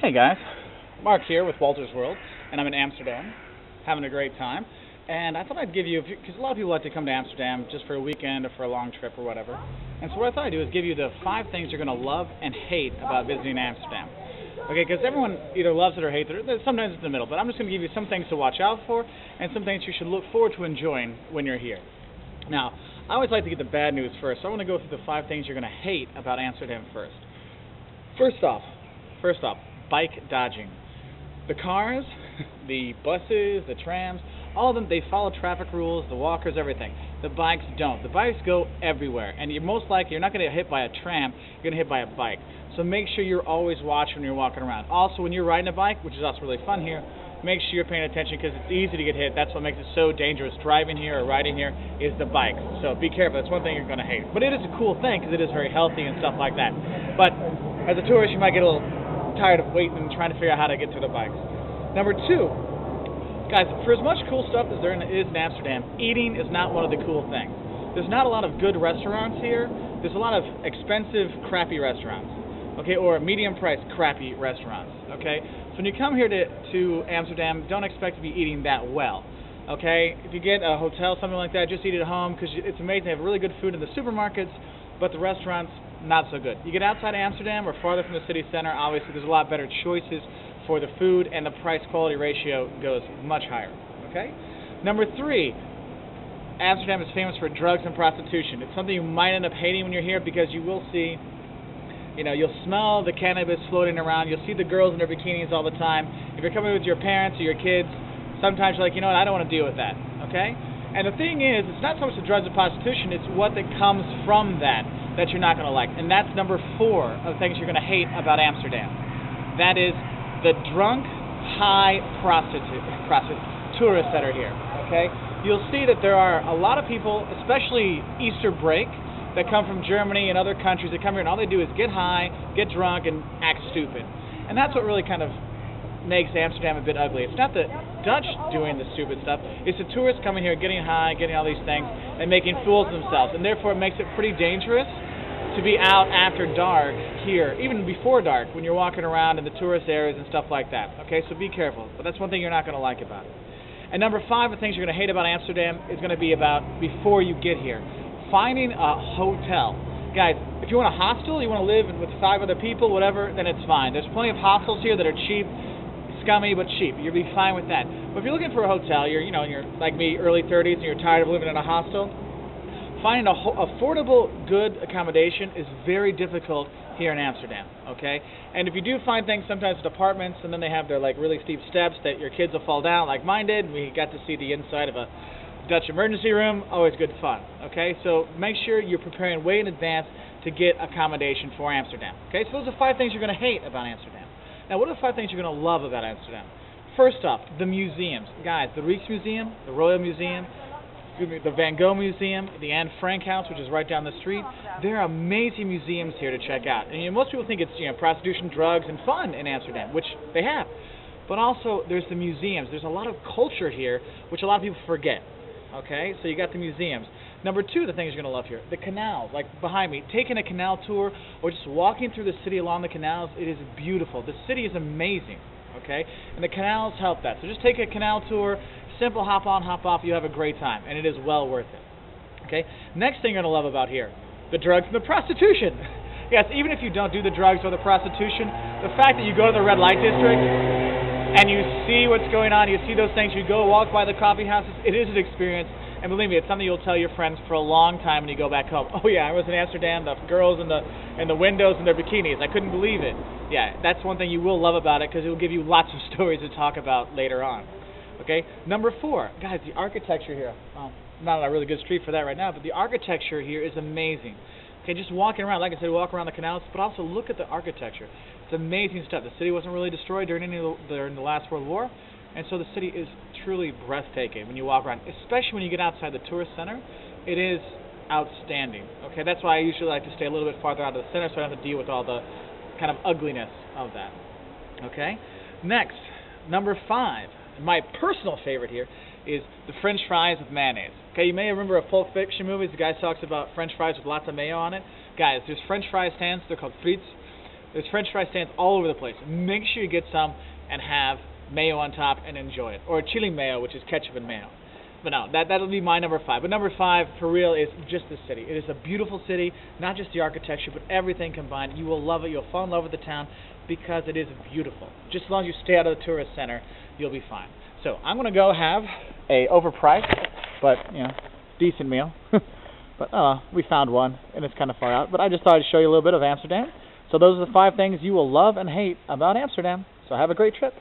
Hey guys, Mark here with Walter's World, and I'm in Amsterdam, having a great time. And I thought I'd give you, because a lot of people like to come to Amsterdam just for a weekend or for a long trip or whatever. And so what I thought I'd do is give you the 5 things you're going to love and hate about visiting Amsterdam. Okay, because everyone either loves it or hates it, sometimes it's in the middle, but I'm just going to give you some things to watch out for and some things you should look forward to enjoying when you're here. Now, I always like to get the bad news first, so I want to go through the 5 things you're going to hate about Amsterdam first. First off, bike dodging. The cars, the buses, the trams, all of them, they follow traffic rules, the walkers, everything. The bikes don't. The bikes go everywhere, and you're most likely, you're not going to get hit by a tram, you're going to hit by a bike. So make sure you're always watching when you're walking around. Also, when you're riding a bike, which is also really fun here, make sure you're paying attention because it's easy to get hit. That's what makes it so dangerous. Driving here or riding here is the bike. So be careful. That's one thing you're going to hate. But it is a cool thing because it is very healthy and stuff like that. But as a tourist, you might get a little tired of waiting and trying to figure out how to get to the bikes. Number 2, guys, for as much cool stuff as there is in Amsterdam, eating is not one of the cool things. There's not a lot of good restaurants here. There's a lot of expensive, crappy restaurants, okay, or medium-priced, crappy restaurants, okay? So when you come here to Amsterdam, don't expect to be eating that well, okay? If you get a hotel, something like that, just eat it at home because it's amazing. They have really good food in the supermarkets, but the restaurants, not so good. You get outside Amsterdam or farther from the city center, obviously there's a lot better choices for the food, and the price-quality ratio goes much higher, okay? Number 3, Amsterdam is famous for drugs and prostitution. It's something you might end up hating when you're here because you will see, you'll smell the cannabis floating around. You'll see the girls in their bikinis all the time. If you're coming with your parents or your kids, sometimes you're like, you know what, I don't want to deal with that, okay? And the thing is, it's not so much the drugs and prostitution, it's what that comes from that you're not going to like. And that's number 4 of the things you're going to hate about Amsterdam. That is the drunk, high tourists that are here, okay? You'll see that there are a lot of people, especially Easter break, that come from Germany and other countries that come here, and all they do is get high, get drunk, and act stupid. And that's what really kind of makes Amsterdam a bit ugly. It's not the Dutch doing the stupid stuff, it's the tourists coming here, getting high, getting all these things, and making fools of themselves. And therefore it makes it pretty dangerous to be out after dark here, even before dark, when you're walking around in the tourist areas and stuff like that. Okay, so be careful. But that's one thing you're not going to like about it. And number 5 of things you're going to hate about Amsterdam is going to be about before you get here. Finding a hotel. Guys, if you want a hostel, you want to live with 5 other people, whatever, then it's fine. There's plenty of hostels here that are cheap, scummy but cheap. You'll be fine with that. But if you're looking for a hotel, you're like me, early 30s, and you're tired of living in a hostel, finding an affordable, good accommodation is very difficult here in Amsterdam, okay? And if you do find things, sometimes at apartments, and then they have their like really steep steps that your kids will fall down, like mine did. We got to see the inside of a Dutch emergency room, always good fun, okay? So make sure you're preparing way in advance to get accommodation for Amsterdam, okay? So those are 5 things you're going to hate about Amsterdam. Now, what are the 5 things you're going to love about Amsterdam? First off, the museums. Guys, the Rijksmuseum, the Royal Museum, the Van Gogh Museum, the Anne Frank House, which is right down the street. There are amazing museums here to check out. And most people think it's prostitution, drugs, and fun in Amsterdam, which they have. But also, there's the museums. There's a lot of culture here, which a lot of people forget. Okay, so you got the museums. Number 2, the things you're going to love here, the canals, like behind me. Taking a canal tour or just walking through the city along the canals, it is beautiful. The city is amazing, okay? And the canals help that. So just take a canal tour, simple hop on, hop off, you have a great time, and it is well worth it, okay? Next thing you're going to love about here, the drugs and the prostitution. Yes, even if you don't do the drugs or the prostitution, the fact that you go to the red light district and you see what's going on, you see those things, you go walk by the coffee houses, it is an experience, and believe me, it's something you'll tell your friends for a long time when you go back home. Oh yeah, I was in Amsterdam, the girls in the windows in their bikinis, I couldn't believe it. Yeah, that's one thing you will love about it because it will give you lots of stories to talk about later on. Okay, number 4, guys, the architecture here. Well, not a really good street for that right now, but the architecture here is amazing. Okay, just walking around, like I said, walk around the canals, but also look at the architecture. It's amazing stuff. The city wasn't really destroyed during the last World War, and so the city is truly breathtaking when you walk around, especially when you get outside the tourist center. It is outstanding. Okay, that's why I usually like to stay a little bit farther out of the center so I don't have to deal with all the kind of ugliness of that. Okay, next, number 5. My personal favorite here is the French fries with mayonnaise. Okay, you may remember a Pulp Fiction movie. The guy talks about French fries with lots of mayo on it. Guys, there's French fry stands. They're called frites. There's French fry stands all over the place. Make sure you get some and have mayo on top and enjoy it. Or chili mayo, which is ketchup and mayo. But no, that'll be my number 5. But number 5, for real, is just the city. It is a beautiful city, not just the architecture, but everything combined. You will love it. You'll fall in love with the town because it is beautiful. Just as long as you stay out of the tourist center, you'll be fine. So I'm going to go have a overpriced, but decent meal. But we found one, and it's kind of far out. But I just thought I'd show you a little bit of Amsterdam. So those are the 5 things you will love and hate about Amsterdam. So have a great trip.